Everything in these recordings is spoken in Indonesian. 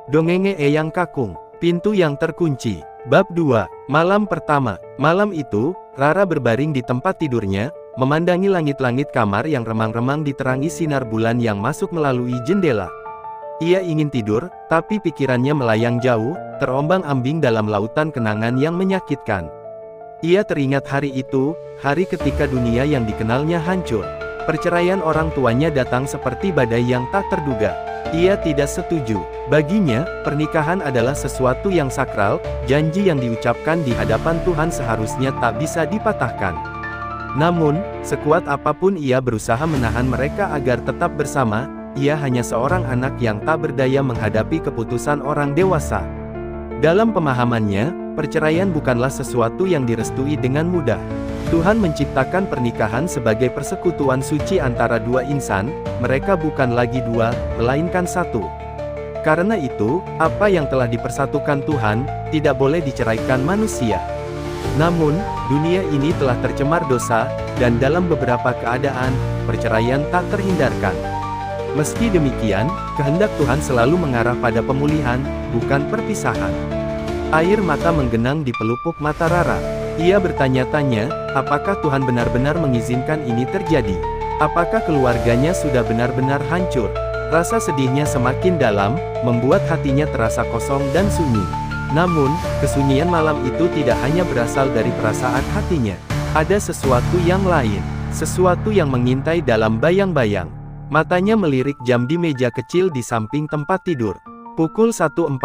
Dongenge Eyang Kakung, Pintu yang Terkunci. Bab 2, Malam Pertama. Malam itu, Rara berbaring di tempat tidurnya, memandangi langit-langit kamar yang remang-remang diterangi sinar bulan yang masuk melalui jendela. Ia ingin tidur, tapi pikirannya melayang jauh, terombang-ambing dalam lautan kenangan yang menyakitkan. Ia teringat hari itu, hari ketika dunia yang dikenalnya hancur. Perceraian orang tuanya datang seperti badai yang tak terduga. Ia tidak setuju. Baginya, pernikahan adalah sesuatu yang sakral, janji yang diucapkan di hadapan Tuhan seharusnya tak bisa dipatahkan. Namun, sekuat apapun ia berusaha menahan mereka agar tetap bersama, ia hanya seorang anak yang tak berdaya menghadapi keputusan orang dewasa. Dalam pemahamannya, perceraian bukanlah sesuatu yang direstui dengan mudah. Tuhan menciptakan pernikahan sebagai persekutuan suci antara dua insan, mereka bukan lagi dua, melainkan satu. Karena itu, apa yang telah dipersatukan Tuhan, tidak boleh diceraikan manusia. Namun, dunia ini telah tercemar dosa, dan dalam beberapa keadaan, perceraian tak terhindarkan. Meski demikian, kehendak Tuhan selalu mengarah pada pemulihan, bukan perpisahan. Air mata menggenang di pelupuk mata Rara. Ia bertanya-tanya, apakah Tuhan benar-benar mengizinkan ini terjadi? Apakah keluarganya sudah benar-benar hancur? Rasa sedihnya semakin dalam, membuat hatinya terasa kosong dan sunyi. Namun, kesunyian malam itu tidak hanya berasal dari perasaan hatinya. Ada sesuatu yang lain, sesuatu yang mengintai dalam bayang-bayang. Matanya melirik jam di meja kecil di samping tempat tidur. Pukul 1:47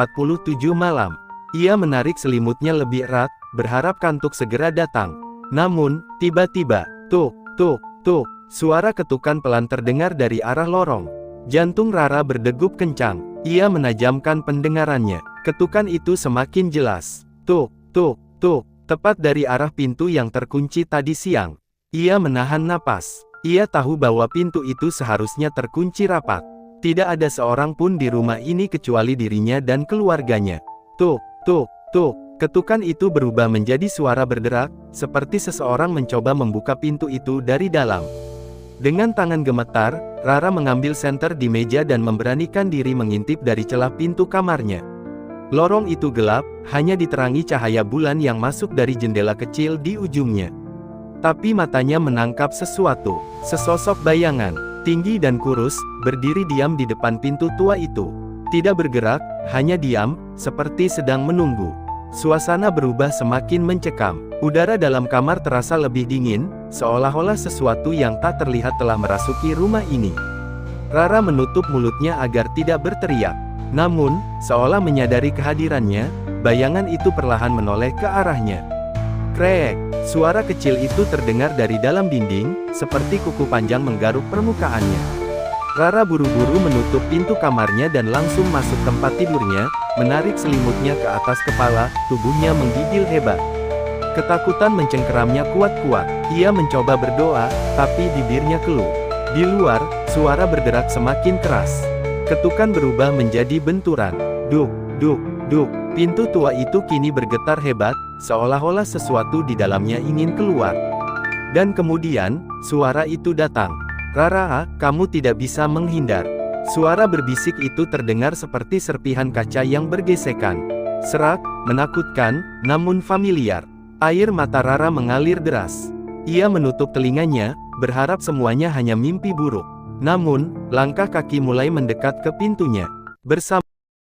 malam. Ia menarik selimutnya lebih erat, berharap kantuk segera datang. Namun, tiba-tiba, tuk, tuk, tuk, suara ketukan pelan terdengar dari arah lorong. Jantung Rara berdegup kencang. Ia menajamkan pendengarannya. Ketukan itu semakin jelas. Tuk, tuk, tuk, tepat dari arah pintu yang terkunci tadi siang. Ia menahan napas. Ia tahu bahwa pintu itu seharusnya terkunci rapat. Tidak ada seorang pun di rumah ini kecuali dirinya dan keluarganya. Tuk, tuk, tuk. Ketukan itu berubah menjadi suara berderak, seperti seseorang mencoba membuka pintu itu dari dalam. Dengan tangan gemetar, Rara mengambil senter di meja dan memberanikan diri mengintip dari celah pintu kamarnya. Lorong itu gelap, hanya diterangi cahaya bulan yang masuk dari jendela kecil di ujungnya. Tapi matanya menangkap sesuatu, sesosok bayangan, tinggi dan kurus, berdiri diam di depan pintu tua itu. Tidak bergerak, hanya diam, seperti sedang menunggu. Suasana berubah semakin mencekam. Udara dalam kamar terasa lebih dingin, seolah-olah sesuatu yang tak terlihat telah merasuki rumah ini. Rara menutup mulutnya agar tidak berteriak. Namun, seolah menyadari kehadirannya, bayangan itu perlahan menoleh ke arahnya. Krek, suara kecil itu terdengar dari dalam dinding, seperti kuku panjang menggaruk permukaannya. Rara buru-buru menutup pintu kamarnya dan langsung masuk tempat tidurnya, menarik selimutnya ke atas kepala, tubuhnya menggigil hebat. Ketakutan mencengkeramnya kuat-kuat. Ia mencoba berdoa, tapi bibirnya keluh. Di luar, suara berderak semakin keras. Ketukan berubah menjadi benturan. Duk, duk, duk. Pintu tua itu kini bergetar hebat, seolah-olah sesuatu di dalamnya ingin keluar. Dan kemudian, suara itu datang. Rara, kamu tidak bisa menghindar. Suara berbisik itu terdengar seperti serpihan kaca yang bergesekan. Serak, menakutkan, namun familiar. Air mata Rara mengalir deras. Ia menutup telinganya, berharap semuanya hanya mimpi buruk. Namun, langkah kaki mulai mendekat ke pintunya. Bersama